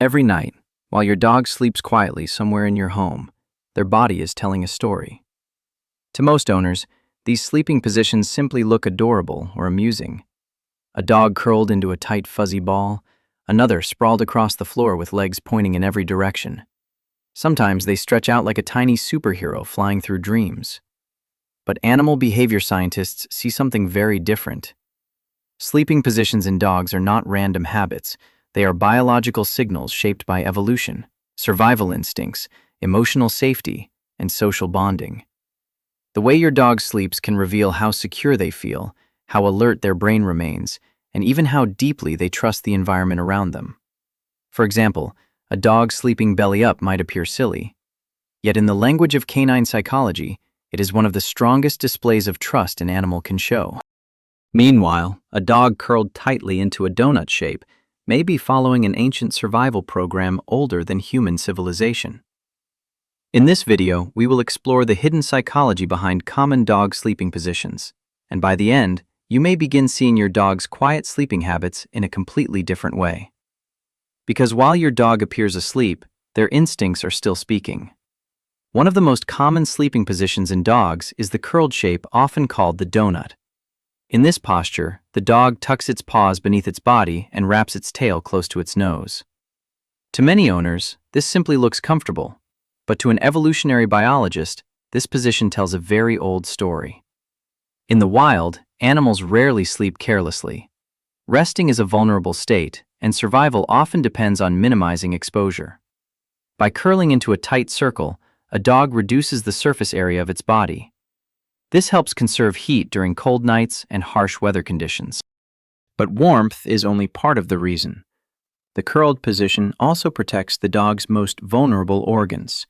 Every night, while your dog sleeps quietly somewhere in your home, their body is telling a story. To most owners, these sleeping positions simply look adorable or amusing. A dog curled into a tight, fuzzy ball, another sprawled across the floor with legs pointing in every direction. Sometimes they stretch out like a tiny superhero flying through dreams. But animal behavior scientists see something very different. Sleeping positions in dogs are not random habits. They are biological signals shaped by evolution, survival instincts, emotional safety, and social bonding. The way your dog sleeps can reveal how secure they feel, how alert their brain remains, and even how deeply they trust the environment around them. For example, a dog sleeping belly up might appear silly. Yet in the language of canine psychology, it is one of the strongest displays of trust an animal can show. Meanwhile, a dog curled tightly into a donut shape may be following an ancient survival program older than human civilization. In this video, we will explore the hidden psychology behind common dog sleeping positions, and by the end, you may begin seeing your dog's quiet sleeping habits in a completely different way. Because while your dog appears asleep, their instincts are still speaking. One of the most common sleeping positions in dogs is the curled shape often called the donut. In this posture, the dog tucks its paws beneath its body and wraps its tail close to its nose. To many owners, this simply looks comfortable, but to an evolutionary biologist, this position tells a very old story. In the wild, animals rarely sleep carelessly. Resting is a vulnerable state, and survival often depends on minimizing exposure. By curling into a tight circle, a dog reduces the surface area of its body. This helps conserve heat during cold nights and harsh weather conditions. But warmth is only part of the reason. The curled position also protects the dog's most vulnerable organs.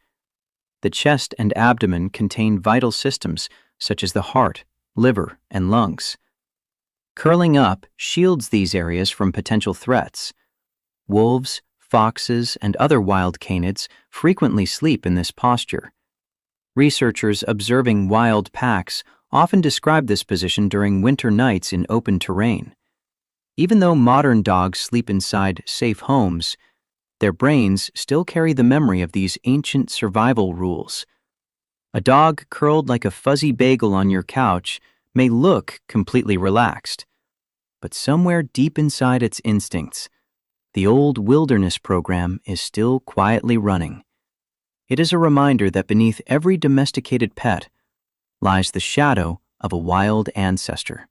The chest and abdomen contain vital systems such as the heart, liver, and lungs. Curling up shields these areas from potential threats. Wolves, foxes, and other wild canids frequently sleep in this posture. Researchers observing wild packs often describe this position during winter nights in open terrain. Even though modern dogs sleep inside safe homes, their brains still carry the memory of these ancient survival rules. A dog curled like a fuzzy bagel on your couch may look completely relaxed, but somewhere deep inside its instincts, the old wilderness program is still quietly running. It is a reminder that beneath every domesticated pet lies the shadow of a wild ancestor.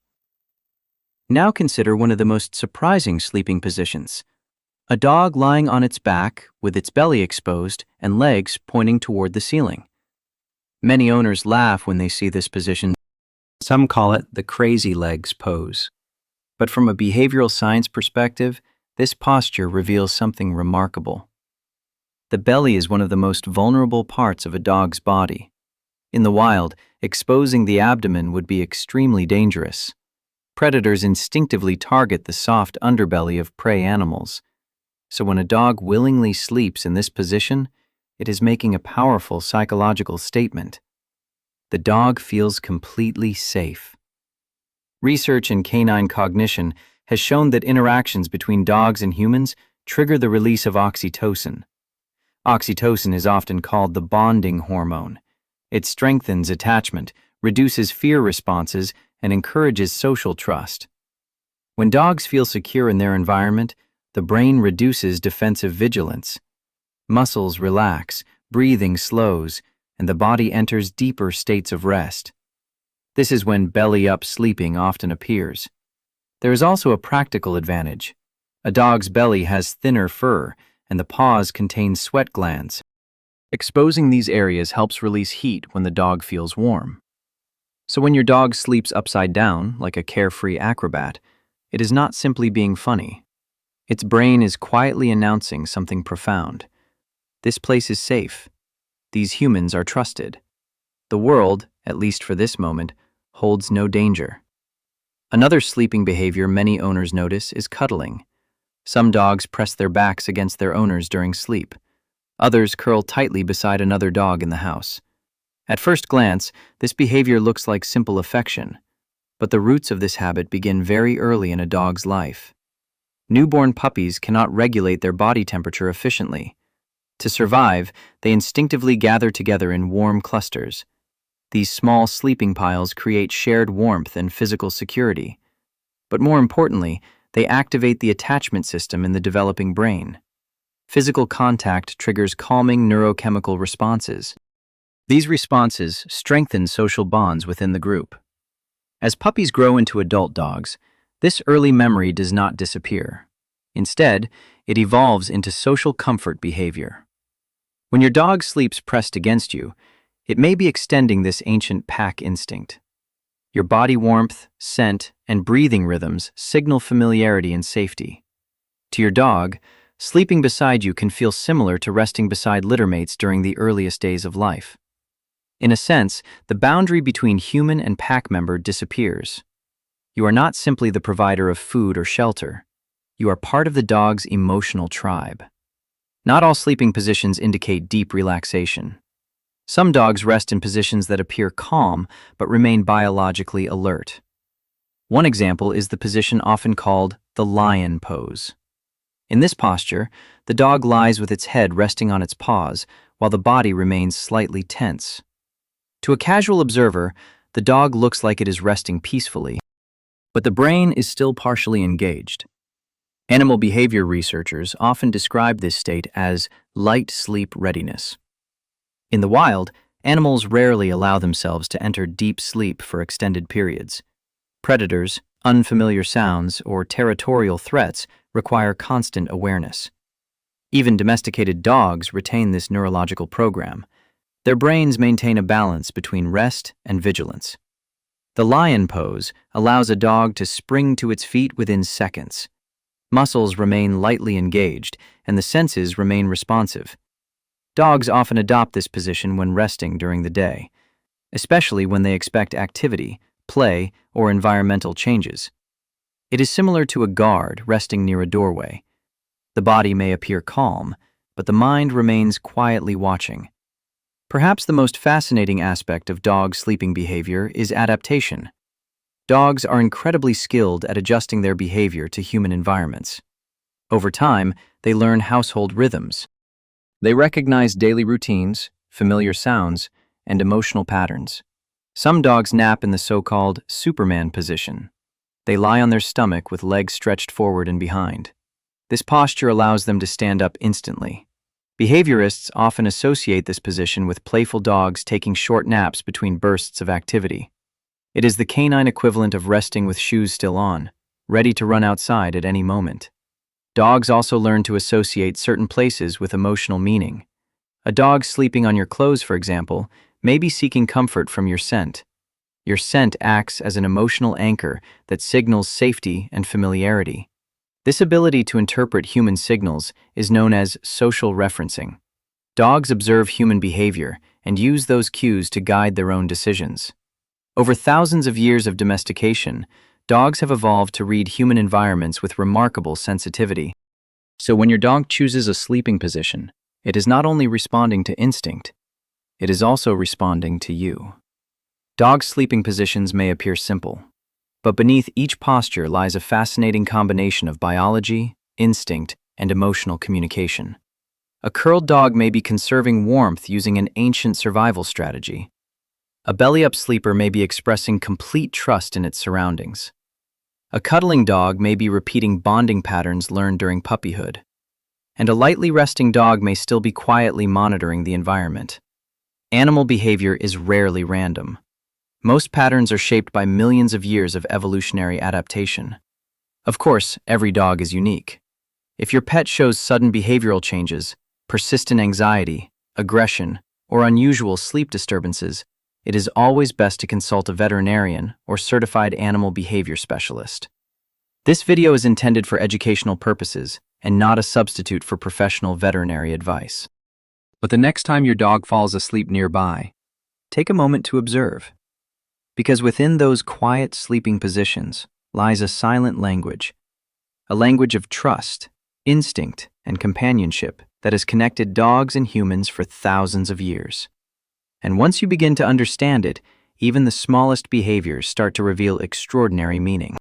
Now consider one of the most surprising sleeping positions. A dog lying on its back with its belly exposed and legs pointing toward the ceiling. Many owners laugh when they see this position. Some call it the crazy legs pose. But from a behavioral science perspective, this posture reveals something remarkable. The belly is one of the most vulnerable parts of a dog's body. In the wild, exposing the abdomen would be extremely dangerous. Predators instinctively target the soft underbelly of prey animals. So when a dog willingly sleeps in this position, it is making a powerful psychological statement. The dog feels completely safe. Research in canine cognition has shown that interactions between dogs and humans trigger the release of oxytocin. Oxytocin is often called the bonding hormone. It strengthens attachment, reduces fear responses, and encourages social trust. When dogs feel secure in their environment, the brain reduces defensive vigilance. Muscles relax, breathing slows, and the body enters deeper states of rest. This is when belly-up sleeping often appears. There is also a practical advantage. A dog's belly has thinner fur, and the paws contain sweat glands. Exposing these areas helps release heat when the dog feels warm. So when your dog sleeps upside down, like a carefree acrobat, it is not simply being funny. Its brain is quietly announcing something profound. This place is safe. These humans are trusted. The world, at least for this moment, holds no danger. Another sleeping behavior many owners notice is cuddling. Some dogs press their backs against their owners during sleep. Others curl tightly beside another dog in the house. At first glance, this behavior looks like simple affection, but the roots of this habit begin very early in a dog's life. Newborn puppies cannot regulate their body temperature efficiently. To survive, they instinctively gather together in warm clusters. These small sleeping piles create shared warmth and physical security. But more importantly, they activate the attachment system in the developing brain. Physical contact triggers calming neurochemical responses. These responses strengthen social bonds within the group. As puppies grow into adult dogs, this early memory does not disappear. Instead, it evolves into social comfort behavior. When your dog sleeps pressed against you, it may be extending this ancient pack instinct. Your body warmth, scent, and breathing rhythms signal familiarity and safety. To your dog, sleeping beside you can feel similar to resting beside littermates during the earliest days of life. In a sense, the boundary between human and pack member disappears. You are not simply the provider of food or shelter. You are part of the dog's emotional tribe. Not all sleeping positions indicate deep relaxation. Some dogs rest in positions that appear calm but remain biologically alert. One example is the position often called the lion pose. In this posture, the dog lies with its head resting on its paws while the body remains slightly tense. To a casual observer, the dog looks like it is resting peacefully, but the brain is still partially engaged. Animal behavior researchers often describe this state as light sleep readiness. In the wild, animals rarely allow themselves to enter deep sleep for extended periods. Predators, unfamiliar sounds, or territorial threats require constant awareness. Even domesticated dogs retain this neurological program. Their brains maintain a balance between rest and vigilance. The lion pose allows a dog to spring to its feet within seconds. Muscles remain lightly engaged, and the senses remain responsive. Dogs often adopt this position when resting during the day, especially when they expect activity, play, or environmental changes. It is similar to a guard resting near a doorway. The body may appear calm, but the mind remains quietly watching. Perhaps the most fascinating aspect of dog sleeping behavior is adaptation. Dogs are incredibly skilled at adjusting their behavior to human environments. Over time, they learn household rhythms. They recognize daily routines, familiar sounds, and emotional patterns. Some dogs nap in the so-called Superman position. They lie on their stomach with legs stretched forward and behind. This posture allows them to stand up instantly. Behaviorists often associate this position with playful dogs taking short naps between bursts of activity. It is the canine equivalent of resting with shoes still on, ready to run outside at any moment. Dogs also learn to associate certain places with emotional meaning. A dog sleeping on your clothes, for example, may be seeking comfort from your scent. Your scent acts as an emotional anchor that signals safety and familiarity. This ability to interpret human signals is known as social referencing. Dogs observe human behavior and use those cues to guide their own decisions. Over thousands of years of domestication, dogs have evolved to read human environments with remarkable sensitivity. So when your dog chooses a sleeping position, it is not only responding to instinct, it is also responding to you. Dog sleeping positions may appear simple, but beneath each posture lies a fascinating combination of biology, instinct, and emotional communication. A curled dog may be conserving warmth using an ancient survival strategy. A belly-up sleeper may be expressing complete trust in its surroundings. A cuddling dog may be repeating bonding patterns learned during puppyhood. And a lightly resting dog may still be quietly monitoring the environment. Animal behavior is rarely random. Most patterns are shaped by millions of years of evolutionary adaptation. Of course, every dog is unique. If your pet shows sudden behavioral changes, persistent anxiety, aggression, or unusual sleep disturbances, it is always best to consult a veterinarian or certified animal behavior specialist. This video is intended for educational purposes and not a substitute for professional veterinary advice. But the next time your dog falls asleep nearby, take a moment to observe. Because within those quiet sleeping positions lies a silent language, a language of trust, instinct, and companionship that has connected dogs and humans for thousands of years. And once you begin to understand it, even the smallest behaviors start to reveal extraordinary meaning.